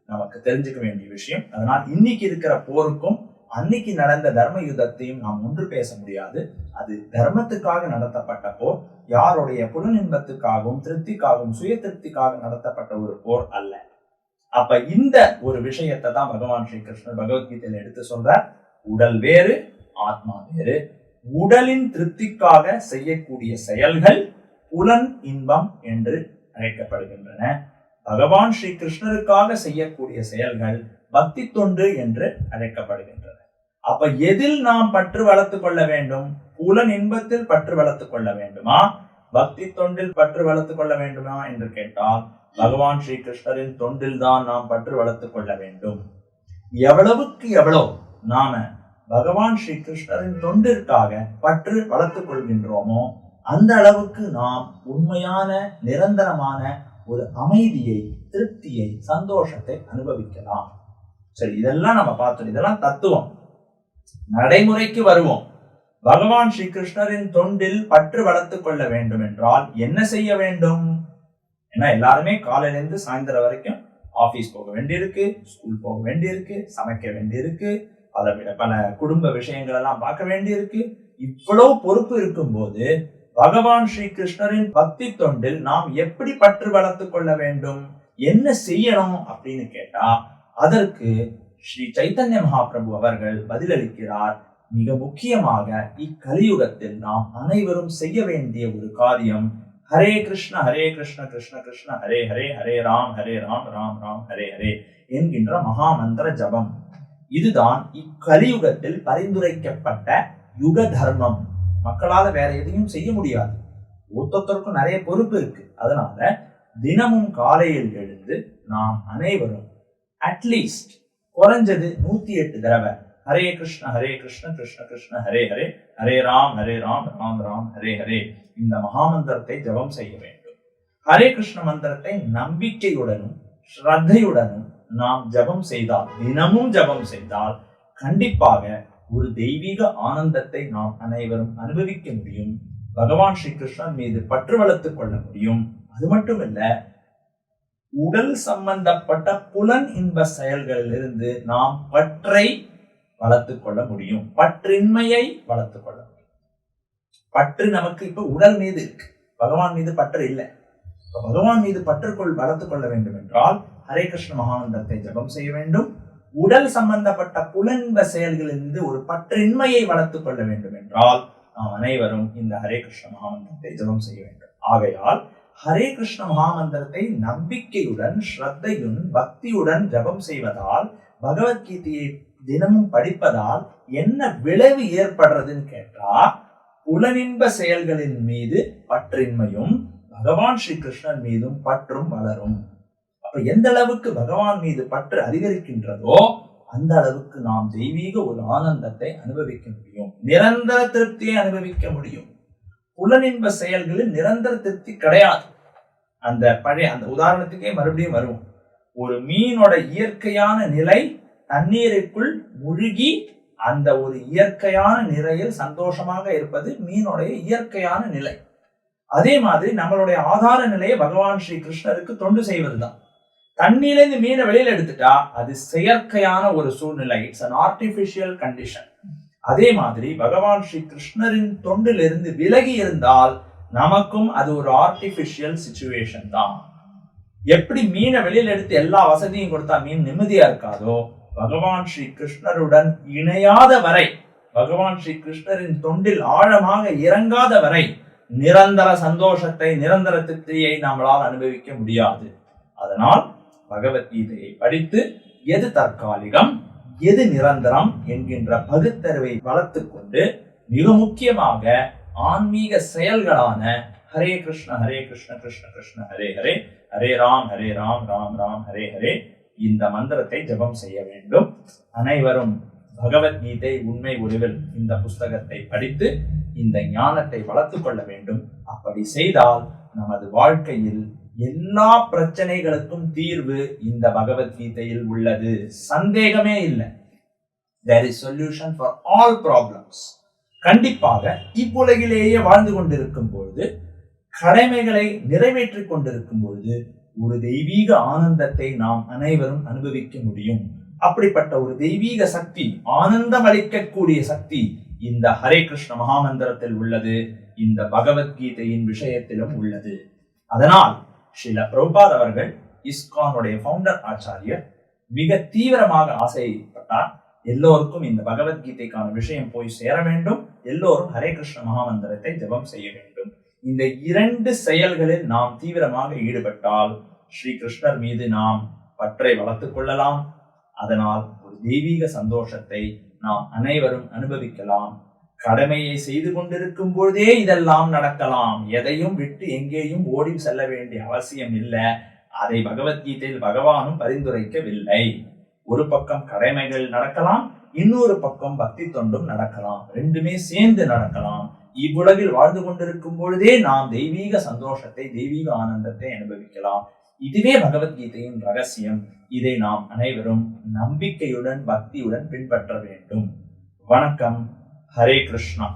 நமக்கு தெரிஞ்சுக்க வேண்டிய விஷயம். அதனால் இன்னைக்கு இருக்கிற போருக்கும் அன்னைக்கு நடந்த தர்ம யுத்தத்தையும் நாம் ஒன்று பேச முடியாது. அது தர்மத்துக்காக நடத்தப்பட்ட போர், யாருடைய புலனின்பத்துக்காகவும் திருப்திக்காகவும் சுய திருப்திக்காக நடத்தப்பட்ட ஒரு போர் அல்ல. அப்ப இந்த ஒரு விஷயத்தை தான் பகவான் ஸ்ரீ கிருஷ்ணர் பகவத்கீதையில எடுத்து சொல்றார். உடல் வேறு, ஆத்மா வேறு. உடலின் திருப்திக்காக செய்யக்கூடிய செயல்கள் புலன் இன்பம் என்று அழைக்கப்படுகின்றன. பகவான் ஸ்ரீ கிருஷ்ணருக்காக செய்யக்கூடிய செயல்கள் பக்தி தொண்டு என்று அழைக்கப்படுகின்றன. அப்ப எதில் நாம் பற்று வளர்த்து கொள்ள வேண்டும்? புலன் இன்பத்தில் பற்று வளர்த்து கொள்ள வேண்டுமா, பக்தி தொண்டில் பற்று வளர்த்து கொள்ள வேண்டுமா என்று கேட்டால் பகவான் ஸ்ரீ கிருஷ்ணரின் தொண்டில் தான் நாம் பற்று வளர்த்து கொள்ள வேண்டும். எவ்வளவுக்கு எவ்வளவு நாம பகவான் ஸ்ரீ கிருஷ்ணரின் தொண்டிற்காக பற்று வளர்த்துக் கொள்கின்றோமோ அந்த அளவுக்கு நாம் உண்மையான நிரந்தரமான ஒரு அமைதியை, திருப்தியை, சந்தோஷத்தை அனுபவிக்கலாம். சரி, இதெல்லாம் நம்ம பார்த்தோம். இதெல்லாம் தத்துவம். நடைமுறைக்கு வருவோம். பகவான் ஸ்ரீ கிருஷ்ணரின் தொண்டில் பற்று வளர்த்துக் கொள்ள வேண்டும் என்றால் என்ன செய்ய வேண்டும்? ஏன்னா எல்லாருமே காலையிலிருந்து சாயந்தரம் வரைக்கும் ஆபீஸ் போக வேண்டியிருக்கு, ஸ்கூல் போக வேண்டியிருக்கு, சமைக்க வேண்டியிருக்கு, பல குடும்ப விஷயங்கள் எல்லாம் பார்க்க வேண்டியிருக்கு. இவ்வளவு பொறுப்பு இருக்கும் போது பகவான் ஸ்ரீ கிருஷ்ணரின் பக்தி தொண்டில் நாம் எப்படி பற்று வளர்த்துக் கொள்ள வேண்டும், என்ன செய்யணும் அப்படின்னு கேட்டா அதற்கு ஸ்ரீ சைத்தன்ய மகாபிரபு அவர்கள் பதிலளிக்கிறார். மிக முக்கியமாக இக்கலியுகத்தில் நாம் அனைவரும் செய்ய வேண்டிய ஒரு காரியம் ஹரே கிருஷ்ண கிருஷ்ண கிருஷ்ண ஹரே ஹரே, ஹரே ராம் ராம் ராம் ஹரே ஹரே என்கின்ற மகாமந்திர ஜபம். இதுதான் இக்கலியுகத்தில் பரிந்துரைக்கப்பட்ட யுக தர்மம். மக்களால வேற எதையும் செய்ய முடியாது. ஒருத்தருக்கும் நிறைய பொறுப்பு இருக்கு. அதனால தினமும் காலையில் எழுந்து நாம் அனைவரும் அட்லீஸ்ட் குறைஞ்சது 108 தடவை ஹரே கிருஷ்ண கிருஷ்ண கிருஷ்ண ஹரே ஹரே, ஹரே ராம் ராம் ராம் ஹரே ஹரே இந்த மகாமந்திரத்தை ஜபம் செய்ய வேண்டும். ஹரே கிருஷ்ண மந்திரத்தை நம்பிக்கையுடனும் ஸ்ரத்தையுடனும் நாம் ஜபம் செய்தால், தினமும் ஜபம் செய்தால் கண்டிப்பாக ஒரு தெய்வீக ஆனந்தத்தை நாம் அனைவரும் அனுபவிக்க முடியும். பகவான் ஸ்ரீ கிருஷ்ணன் மீது பற்று வளர்த்துக் கொள்ள முடியும். அது மட்டுமல்ல, உடல் சம்பந்தப்பட்ட புலன் இன்ப செயல்களிலிருந்து நாம் பற்றை வளர்த்துக் கொள்ள முடியும், பற்றின்மையை வளர்த்துக் கொள்ள முடியும். பற்று நமக்கு இப்ப உடல் மீது இருக்கு, பகவான் மீது பற்று இல்லை. பகவான் மீது பற்றுக்கொள் வளர்த்துக் கொள்ள வேண்டும் என்றால் ஹரே கிருஷ்ண மகாமந்திரத்தை ஜபம் செய்ய வேண்டும். உடல் சம்பந்தப்பட்ட புலன்ப செயல்களிலிருந்து ஒரு பற்றின்மையை வளர்த்துக் கொள்ள வேண்டும் என்றால் நாம் அனைவரும் இந்த ஹரே கிருஷ்ண மகாமந்திரத்தை ஜபம் செய்ய வேண்டும். ஆகையால் ஹரே கிருஷ்ண மகாமந்திரத்தை நம்பிக்கையுடன், ஸ்ரத்தையுடன், பக்தியுடன் ஜபம் செய்வதால், பகவத்கீதையை தினமும் படிப்பதால் என்ன விளைவு ஏற்படுறதுன்னு கேட்டா புலனின்ப செயல்களின் மீது பற்றின்மையும் பகவான் ஸ்ரீ கிருஷ்ணன் மீதும் பற்றும் வளரும். அப்ப எந்த அளவுக்கு பகவான் மீது பற்று அதிகரிக்கின்றதோ அந்த அளவுக்கு நாம் தெய்வீக ஒரு ஆனந்தத்தை அனுபவிக்க முடியும், நிரந்தர திருப்தியை அனுபவிக்க முடியும். புலனின்ப செயல்களில் நிரந்தர திருப்தி கிடையாது. அந்த உதாரணத்துக்கே மறுபடியும் வருவோம். ஒரு மீனோட இயற்கையான நிலை தண்ணீருக்குள் முழுகி அந்த ஒரு இயற்கையான நிலையில் சந்தோஷமாக இருப்பது மீனுடைய இயற்கையான நிலை. அதே மாதிரி நம்மளுடைய ஆதார நிலையை பகவான் ஸ்ரீ கிருஷ்ணருக்கு தொண்டு செய்வதுதான். தண்ணீரிலிருந்து மீனை வெளியில எடுத்துட்டா அது செயற்கையான ஒரு சூழ்நிலை, இட்ஸ் அன் ஆர்டிபிஷியல் கண்டிஷன். அதே மாதிரி பகவான் ஸ்ரீ கிருஷ்ணரின் தொண்டிலிருந்து விலகி இருந்தால் நமக்கும் அது ஒரு ஆர்டிபிஷியல் சிச்சுவேஷன் தான். எப்படி மீனை வெளியில எடுத்து எல்லா வசதியும் கொடுத்தா மீன் நிம்மதியா இருக்காதோ, பகவான் ஸ்ரீ கிருஷ்ணருடன் இணையாத வரை, பகவான் ஸ்ரீ கிருஷ்ணரின் தொண்டில் ஆழமாக இறங்காத வரை நிரந்தர சந்தோஷத்தை, நிரந்தர திருப்தியை நம்மளால் அனுபவிக்க முடியாது. அதனால் பகவத்கீதையை படித்து எது தற்காலிகம், எது நிரந்தரம் என்கின்ற பகுத்தறிவை வளர்த்துக் கொண்டு மிக முக்கியமாக ஆன்மீக செயல்களான ஹரே கிருஷ்ண கிருஷ்ண கிருஷ்ண ஹரே ஹரே, ஹரே ராம் ராம் ராம் ஹரே ஹரே இந்த மந்திரத்தை ஜபம் செய்ய வேண்டும். அனைவரும் பகவத்கீதை உண்மை உருவில் இந்த புஸ்தகத்தை படித்து இந்த ஞானத்தை வளர்த்துக் கொள்ள வேண்டும். அப்படி செய்தால் நமது வாழ்க்கையில் எல்லா பிரச்சனைகளுக்கும் தீர்வு இந்த பகவத்கீதையில் உள்ளது, சந்தேகமே இல்லை. There is solution for all problems. கண்டிப்பாக இவ்வுலகிலேயே வாழ்ந்து கொண்டிருக்கும் பொழுது, கடமைகளை நிறைவேற்றிக் கொண்டிருக்கும் பொழுது ஒரு தெய்வீக ஆனந்தத்தை நாம் அனைவரும் அனுபவிக்க முடியும். அப்படிப்பட்ட ஒரு தெய்வீக சக்தி, ஆனந்தம் அளிக்கக்கூடிய சக்தி இந்த ஹரே கிருஷ்ண மகாமந்திரத்தில் உள்ளது, இந்த பகவத்கீதையின் விஷயத்திலும் உள்ளது. அதனால் ஸ்ரீல பிரபுபாத் அவர்கள், இஸ்கானுடைய ஃபவுண்டர் ஆச்சாரியர், மிக தீவிரமாக ஆசைப்பட்டார் எல்லோருக்கும் இந்த பகவத்கீதைக்கான விஷயம் போய் சேர வேண்டும், எல்லோரும் ஹரே கிருஷ்ண மகாமந்திரத்தை ஜபம் செய்ய வேண்டும். இந்த இரண்டு செயல்களில் நாம் தீவிரமாக ஈடுபட்டால் ஸ்ரீ கிருஷ்ணர் மீது நாம் பற்றை வளர்த்துக் கொள்ளலாம். அதனால் ஒரு தெய்வீக சந்தோஷத்தை நாம் அனைவரும் அனுபவிக்கலாம். கடமையை செய்து கொண்டிருக்கும் பொழுதே இதெல்லாம் நடக்கலாம். எதையும் விட்டு எங்கேயும் ஓடி செல்ல வேண்டிய அவசியம் இல்லை. அதை பகவத்கீதையில் பகவானும் பரிந்துரைக்கவில்லை. ஒரு பக்கம் கடமைகள் நடக்கலாம், இன்னொரு பக்கம் பக்தி தொண்டும் நடக்கலாம். ரெண்டுமே சேர்ந்து நடக்கலாம். இவ்வுலகில் வாழ்ந்து கொண்டிருக்கும் பொழுதே நாம் தெய்வீக சந்தோஷத்தை, தெய்வீக ஆனந்தத்தை அனுபவிக்கலாம். இதுவே பகவத்கீதையின் ரகசியம். இதை நாம் அனைவரும் நம்பிக்கையுடன், பக்தியுடன் பின்பற்ற வேண்டும். வணக்கம். ஹரே கிருஷ்ணா.